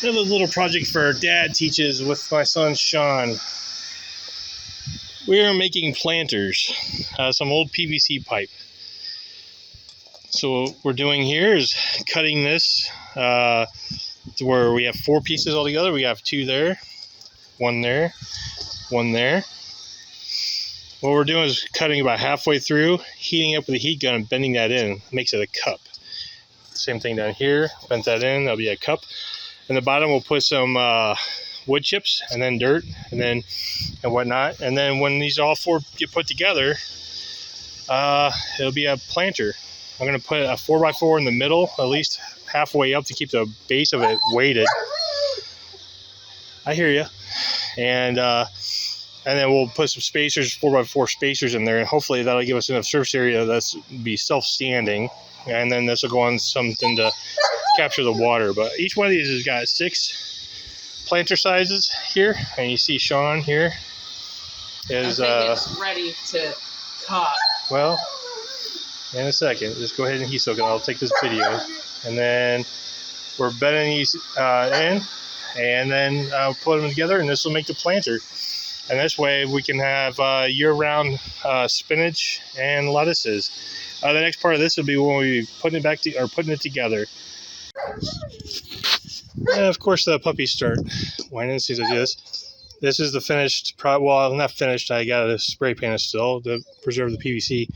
Another little project for Dad Teaches with my son Sean. We are making planters, some old PVC pipe. So what we're doing here is cutting this to where we have 4 pieces all together. We have 2 there, 1 there, 1 there. What we're doing is cutting about halfway through, heating up with a heat gun and bending that in. Makes it a cup. Same thing down here, bent that in, that'll be a cup. In the bottom we'll put some wood chips and then dirt and whatnot. And then when these all 4 get put together, it'll be a planter. I'm going to put a 4x4 in the middle, at least halfway up to keep the base of it weighted. I hear you. And then we'll put some spacers, 4x4 spacers in there, and hopefully that'll give us enough surface area that's be self-standing. And then this will go on something to capture the water. But each one of these has got 6 planter sizes here, and you see Sean here is it's ready to cut. Well, in a second, just go ahead and heat soak it. I'll take this video, and then we're bedding these in, and then put them together, and this will make the planter. And this way we can have year-round spinach and lettuces. The next part of this will be when we putting it together. And of course the puppies start whining as soon as I do this. This is the finished well, not finished, I got to spray paint it still to preserve the PVC.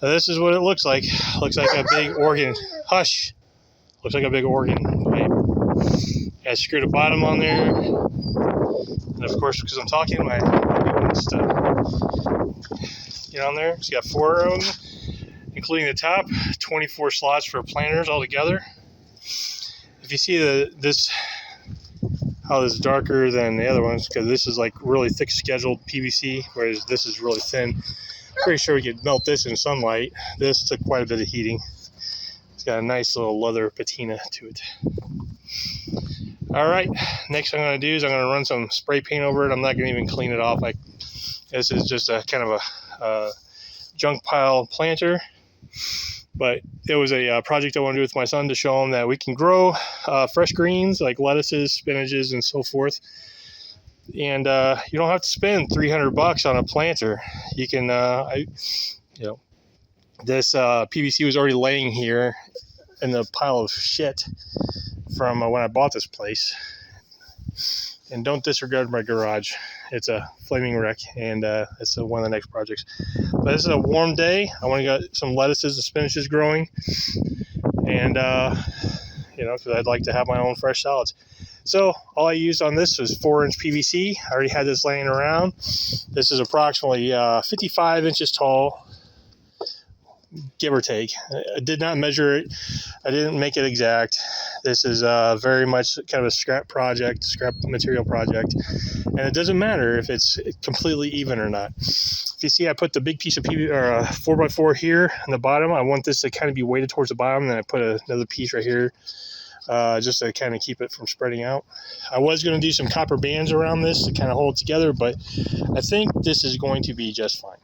This is what it looks like. Looks like a big organ. Hush! Looks like a big organ pipe. I screwed a bottom on there. And of course, because I'm talking, my wants to get on there. It's got 4 of them, including the top, 24 slots for planters altogether. If you see how this is darker than the other ones, because this is like really thick scheduled PVC, whereas this is really thin. Pretty sure we could melt this in sunlight. This took quite a bit of heating. It's got a nice little leather patina to it. All right, next thing I'm going to do is I'm going to run some spray paint over it. I'm not going to even clean it off. This is just a kind of a junk pile planter. But it was a project I want to do with my son to show him that we can grow fresh greens like lettuces, spinaches, and so forth. And you don't have to spend $300 on a planter. You can, this PVC was already laying here in the pile of shit from when I bought this place. And don't disregard my garage. It's a flaming wreck, and it's one of the next projects. But this is a warm day. I want to get some lettuces and spinaches growing, and because I'd like to have my own fresh salads. So all I used on this was 4-inch PVC. I already had this laying around. This is approximately 55 inches tall, give or take. I did not measure it. I didn't make it exact. This is very much kind of a scrap material project. And it doesn't matter if it's completely even or not. If you see, I put the big piece of 4x4 here on the bottom. I want this to kind of be weighted towards the bottom. And then I put another piece right here just to kind of keep it from spreading out. I was going to do some copper bands around this to kind of hold it together, but I think this is going to be just fine.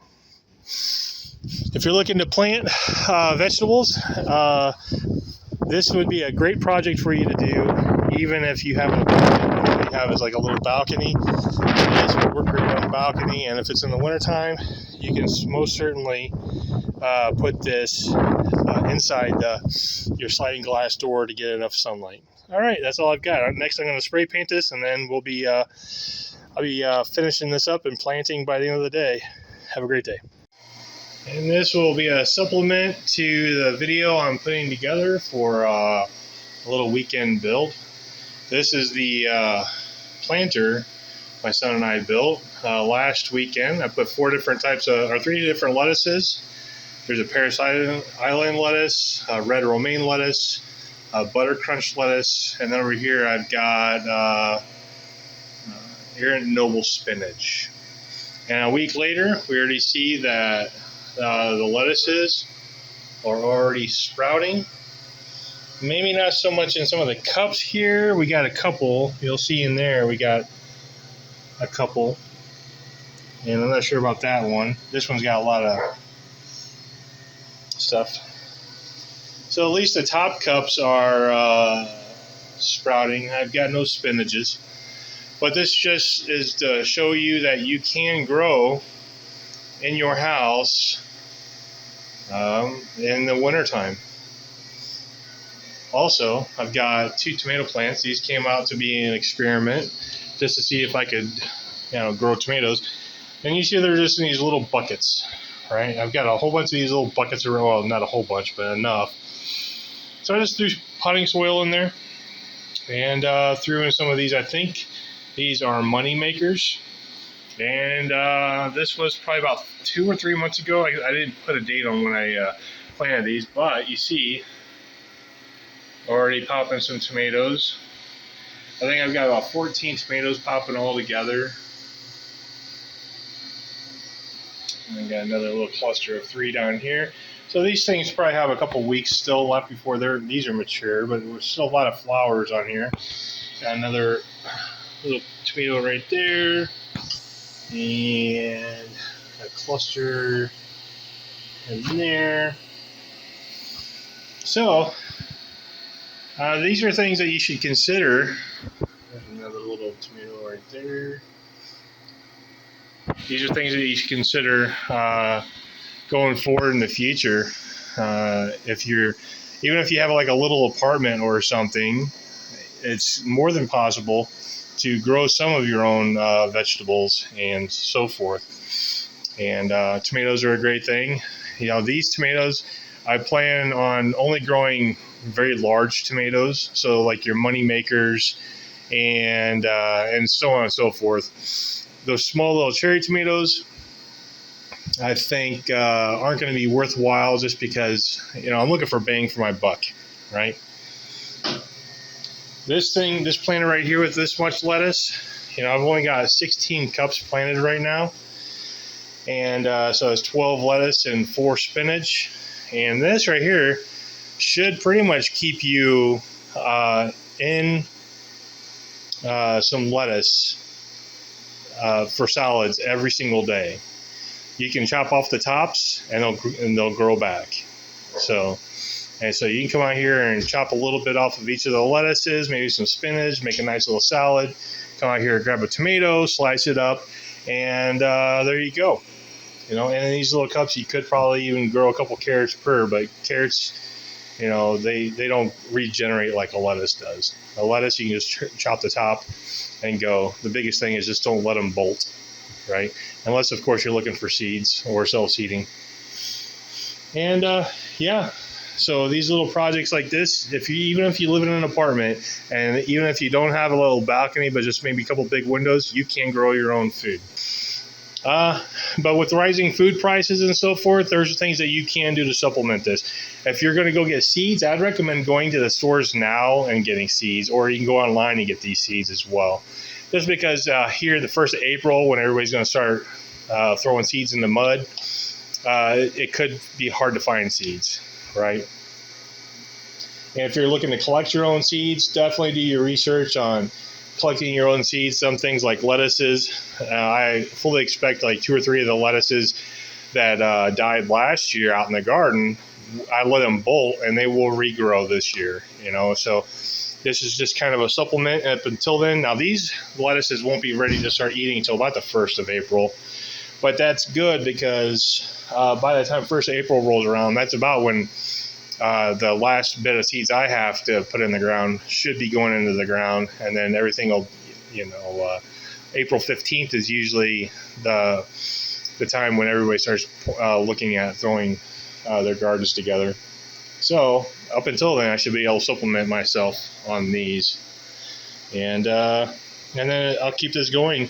If you're looking to plant vegetables, this would be a great project for you to do, even if you have all you have is like a little balcony. This would work great on the balcony, and if it's in the wintertime, you can most certainly put this inside your sliding glass door to get enough sunlight. All right, that's all I've got. Next, I'm going to spray paint this, and then I'll be finishing this up and planting by the end of the day. Have a great day. And this will be a supplement to the video I'm putting together for a little weekend build. This is the planter my son and I built last weekend. I put 3 different lettuces. There's a Paris Island lettuce, red romaine lettuce, butter crunch lettuce, and then over here I've got Aaron Noble spinach. And a week later, we already see that the lettuces are already sprouting. Maybe not so much in some of the cups here. We got a couple. You'll see in there we got a couple. And I'm not sure about that one. This one's got a lot of stuff. So at least the top cups are sprouting. sprouting. I've got no spinaches. But this just is to show you that you can grow in your house in the wintertime. Also, I've got 2 tomato plants. These came out to be an experiment just to see if I could, grow tomatoes. And you see they're just in these little buckets, right? I've got a whole bunch of these little buckets around. Well, not a whole bunch, but enough. So I just threw potting soil in there and threw in some of these. I think these are money makers. And this was probably about 2 or 3 months ago. I didn't put a date on when I planted these, but you see already popping some tomatoes. I think I've got about 14 tomatoes popping all together. And I got another little cluster of 3 down here. So these things probably have a couple weeks still left before these are mature, but there's still a lot of flowers on here. Got another little tomato right there. And a cluster in there. So these are things that you should consider. There's another little tomato right there. These are things that you should consider going forward in the future. Even if you have like a little apartment or something, it's more than possible to grow some of your own vegetables and so forth. And tomatoes are a great thing. These tomatoes, I plan on only growing very large tomatoes, so like your money makers and so on and so forth. Those small little cherry tomatoes, I think aren't going to be worthwhile just because I'm looking for bang for my buck, right? This planter right here with this much lettuce, I've only got 16 cups planted right now, and so it's 12 lettuce and 4 spinach, and this right here should pretty much keep you in some lettuce for salads every single day. You can chop off the tops and they'll grow back. So you can come out here and chop a little bit off of each of the lettuces, maybe some spinach, make a nice little salad. Come out here, grab a tomato, slice it up, and there you go. And in these little cups, you could probably even grow a couple carrots per, but carrots, they don't regenerate like a lettuce does. A lettuce, you can just chop the top and go. The biggest thing is just don't let them bolt, right? Unless, of course, you're looking for seeds or self-seeding. And so these little projects like this, even if you live in an apartment, and even if you don't have a little balcony, but just maybe a couple big windows, you can grow your own food. But with rising food prices and so forth, there's things that you can do to supplement this. If you're going to go get seeds, I'd recommend going to the stores now and getting seeds, or you can go online and get these seeds as well. Just because here, the 1st of April, when everybody's going to start throwing seeds in the mud, it could be hard to find seeds, right? And if you're looking to collect your own seeds, definitely do your research on collecting your own seeds. Some things like lettuces, I fully expect like 2 or 3 of the lettuces that died last year out in the garden, I let them bolt and they will regrow this year, so this is just kind of a supplement up until then. Now these lettuces won't be ready to start eating until about the 1st of April, but that's good because by the time 1st of April rolls around, that's about when the last bit of seeds I have to put in the ground should be going into the ground, and then everything will, April 15th is usually the time when everybody starts looking at throwing their gardens together. So up until then, I should be able to supplement myself on these, and then I'll keep this going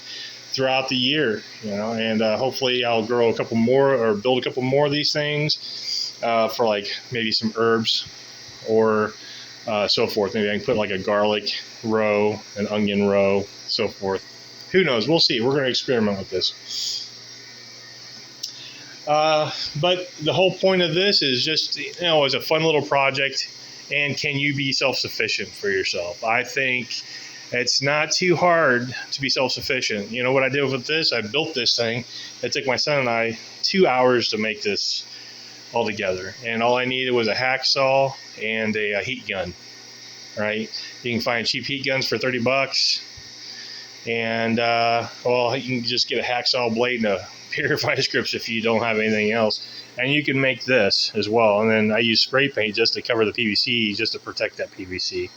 throughout the year, and hopefully I'll grow a couple more or build a couple more of these things for like maybe some herbs or so forth. Maybe I can put like a garlic row, an onion row, so forth. Who knows? We'll see. We're going to experiment with this. But the whole point of this is just, it's a fun little project. And can you be self-sufficient for yourself? I think it's not too hard to be self-sufficient. What I did with this? I built this thing. It took my son and I 2 hours to make this all together. And all I needed was a hacksaw and a heat gun. right? You can find cheap heat guns for $30, and well, you can just get a hacksaw blade and a pair of vice grips if you don't have anything else. And you can make this as well. And then I use spray paint just to cover the PVC, just to protect that PVC.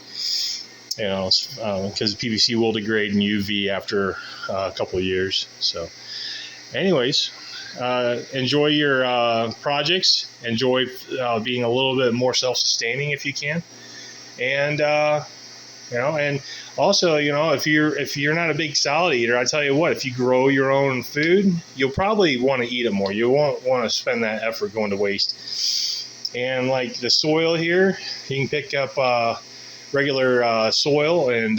You know, because PVC will degrade in UV after a couple of years. So, anyways, enjoy your projects. Enjoy being a little bit more self-sustaining if you can, and you know, and also, you know, if you're not a big salad eater, I tell you what, if you grow your own food, you'll probably want to eat it more. You won't want to spend that effort going to waste. And like the soil here, you can pick up regular soil and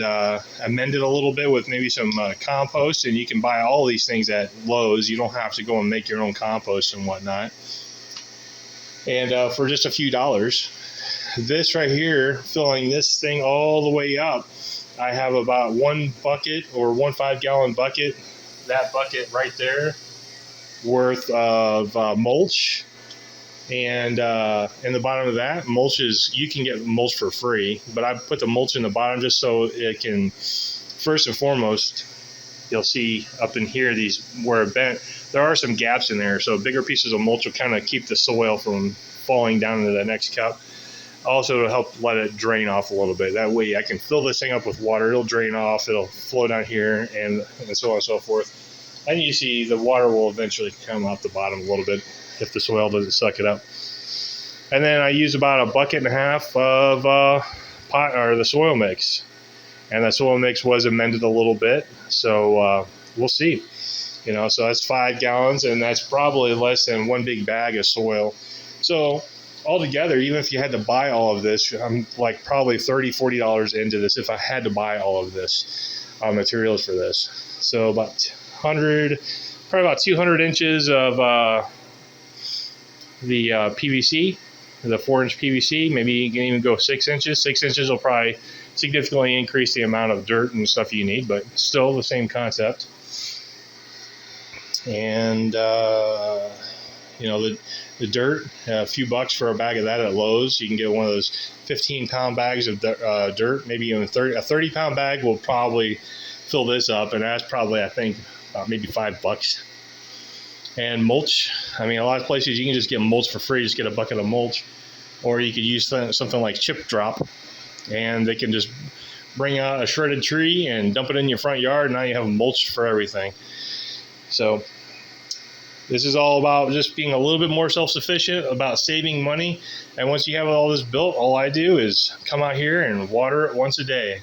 amend it a little bit with maybe some compost, and you can buy all these things at Lowe's. You don't have to go and make your own compost and whatnot. And for just a few dollars, this right here, filling this thing all the way up, I have about 1 bucket or 1 5-gallon bucket, that bucket right there, worth of mulch. And in the bottom of that, mulch is, you can get mulch for free, but I put the mulch in the bottom just so it can, first and foremost, you'll see up in here, these where it bent, there are some gaps in there, so bigger pieces of mulch will kind of keep the soil from falling down into the next cup. Also to help let it drain off a little bit. That way I can fill this thing up with water, it'll drain off, it'll flow down here, and so on and so forth. And you see the water will eventually come off the bottom a little bit if the soil doesn't suck it up. And then I use about 1.5 buckets of the soil mix. And that soil mix was amended a little bit, so we'll see. You know, so that's 5 gallons, and that's probably less than 1 big bag of soil. So altogether, even if you had to buy all of this, I'm like probably $30-$40 into this if I had to buy all of this materials for this. So about 100, probably about 200 inches of the PVC, the 4-inch PVC. Maybe you can even go 6 inches. 6 inches will probably significantly increase the amount of dirt and stuff you need, but still the same concept. And you know, the dirt, a few bucks for a bag of that at Lowe's. You can get one of those 15-pound bags of dirt, maybe even a 30-pound bag will probably fill this up, and that's probably, I think, maybe $5. And mulch, I mean, a lot of places you can just get mulch for free, just get a bucket of mulch, or you could use something like Chip Drop, and they can just bring out a shredded tree and dump it in your front yard, and now you have mulch for everything. So this is all about just being a little bit more self-sufficient, about saving money. And once you have all this built, all I do is come out here and water it once a day.